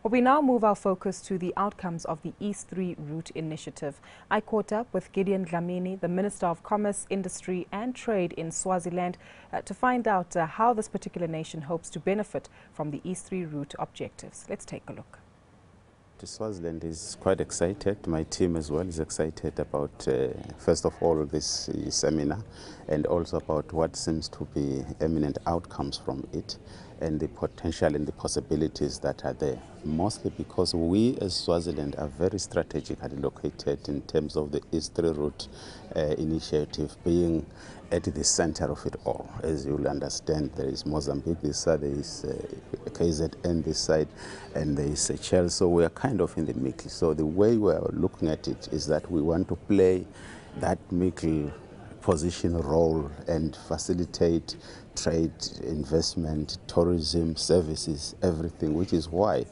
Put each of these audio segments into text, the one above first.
Well, we now move our focus to the outcomes of the East 3 Route Initiative. I caught up with Gideon Dlamini, the Minister of Commerce, Industry and Trade in Swaziland, to find out how this particular nation hopes to benefit from the East 3 Route objectives. Let's take a look. Swaziland is quite excited. My team as well is excited about, first of all, this seminar, and also about what seems to be eminent outcomes from it, and the potential and the possibilities that are there. Mostly because we as Swaziland are very strategically located in terms of the East 3 Route initiative being at the center of it all. As you'll understand, there is Mozambique this side, there is KZN this side, and there is Seychelles, so we are kind of in the middle. So the way we are looking at it is that we want to play that middle position role and facilitate trade, investment, tourism, services, everything, which is why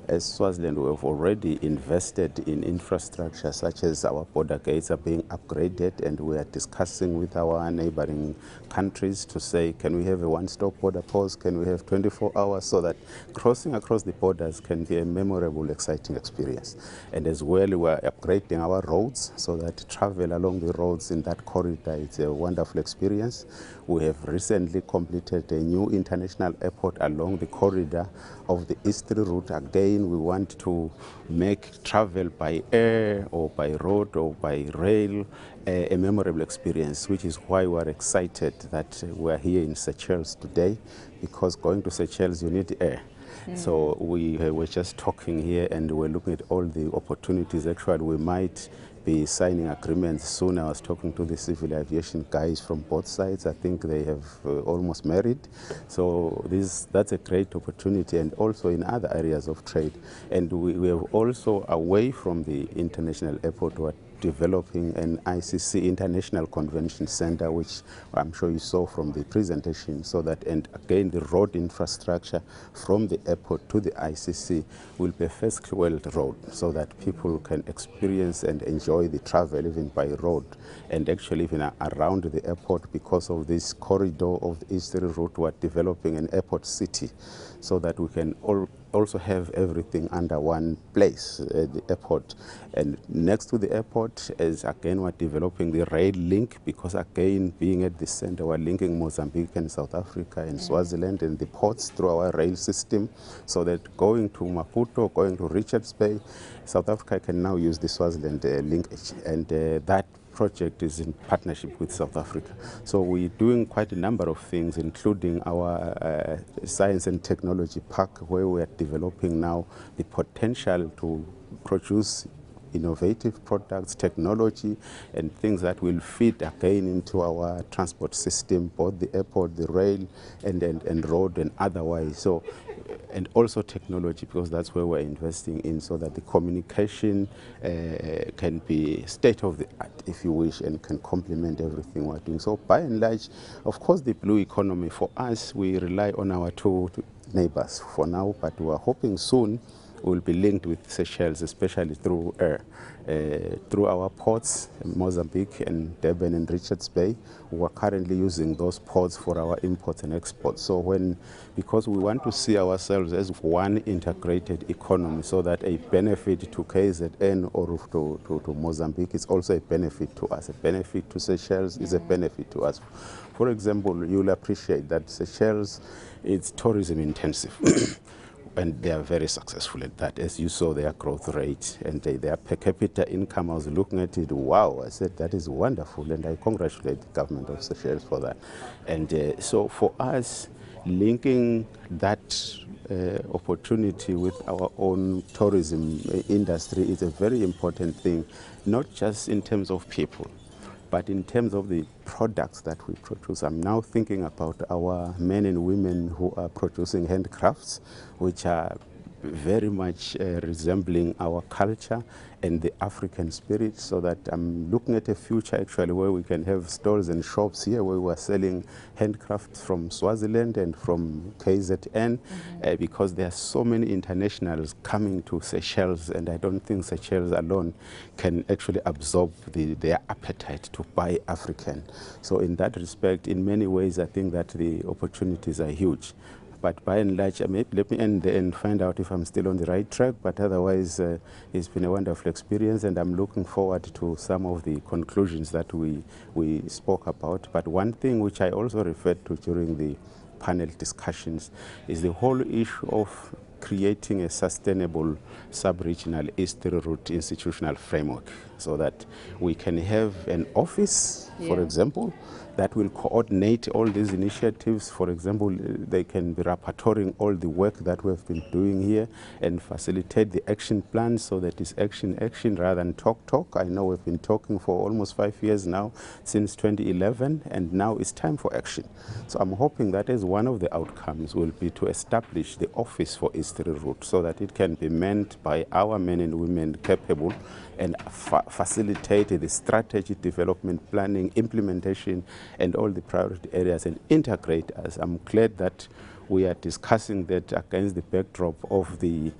as Swaziland we have already invested in infrastructure such as our border gates are being upgraded, and we are discussing with our neighboring countries to say, can we have a one-stop border post, can we have 24 hours, so that crossing across the borders can be a memorable, exciting experience. And as well, we are upgrading our roads so that travel along the roads in that corridor is a wonderful experience. We have recently completed a new international airport along the corridor of the East 3 Route. Again, we want to make travel by air or by road or by rail a memorable experience, which is why we are excited that we are here in Seychelles today, because going to Seychelles you need air. So we were just talking here and we're looking at all the opportunities. Actually, we might be signing agreements soon. I was talking to the civil aviation guys from both sides. I think they have almost married. So that's a great opportunity, and also in other areas of trade. And we have also, away from the international airport, we're developing an ICC International Convention Center, which I'm sure you saw from the presentation, so that, and again, the road infrastructure from the airport to the ICC will be a first-world road, so that people can experience and enjoy the travel even by road, and actually even around the airport. Because of this corridor of the East 3 Route, we're developing an airport city, so that we can also have everything under one place, the airport. And next to the airport is, again, we're developing the rail link, because again, being at the center, we're linking Mozambique and South Africa and Swaziland and the ports through our rail system, so that going to Maputo, going to Richards Bay, South Africa can now use the Swaziland linkage, and that project is in partnership with South Africa. So we're doing quite a number of things, including our science and technology park, where we are developing now the potential to produce innovative products, technology, and things that will feed again into our transport system, both the airport, the rail, and road, and otherwise. So, and also technology, because that's where we're investing in, so that the communication can be state of the art, if you wish, and can complement everything we're doing. So by and large, of course, the blue economy, for us, we rely on our two neighbors for now, but we're hoping soon will be linked with Seychelles, especially through air, through our ports, Mozambique and Durban and Richards Bay. We are currently using those ports for our imports and exports. So because we want to see ourselves as one integrated economy, so that a benefit to KZN or to Mozambique is also a benefit to us. A benefit to Seychelles is a benefit to us. For example, you'll appreciate that Seychelles is tourism intensive. And they are very successful at that. As you saw, their growth rate and their per capita income, I was looking at it, wow, I said, that is wonderful, and I congratulate the government of Seychelles for that. And so for us, linking that opportunity with our own tourism industry is a very important thing, not just in terms of people, but in terms of the products that we produce. I'm now thinking about our men and women who are producing handcrafts, which are very much resembling our culture and the African spirit, so that I'm looking at a future actually where we can have stores and shops here where we are selling handcrafts from Swaziland and from KZN, because there are so many internationals coming to Seychelles, and I don't think Seychelles alone can actually absorb their appetite to buy African. So in that respect, in many ways, I think that the opportunities are huge. But by and large, let me end there and find out if I'm still on the right track. But otherwise, it's been a wonderful experience, and I'm looking forward to some of the conclusions that we spoke about. But one thing which I also referred to during the panel discussions is the whole issue of creating a sustainable sub-regional East-3 route institutional framework, so that we can have an office, for example, that will coordinate all these initiatives. For example, they can be rapporting all the work that we have been doing here and facilitate the action plan, so that it's action rather than talk. I know we've been talking for almost 5 years now, since 2011, and now it's time for action. So I'm hoping that as one of the outcomes will be to establish the office for East-3 route, so that it can be manned by our men and women capable and facilitate the strategy development, planning, implementation, and all the priority areas, and integrate us. I'm glad that we are discussing that against the backdrop of the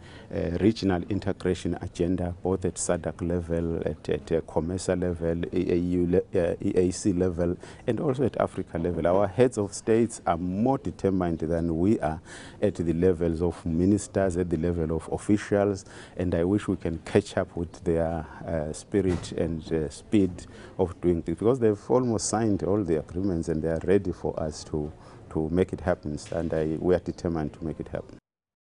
regional integration agenda, both at SADC level, at COMESA level, EAC level, and also at Africa level. Our heads of states are more determined than we are at the levels of ministers, at the level of officials, and I wish we can catch up with their spirit and speed of doing things, because they've almost signed all the agreements and they are ready for us to make it happen, and we are determined to make it happen.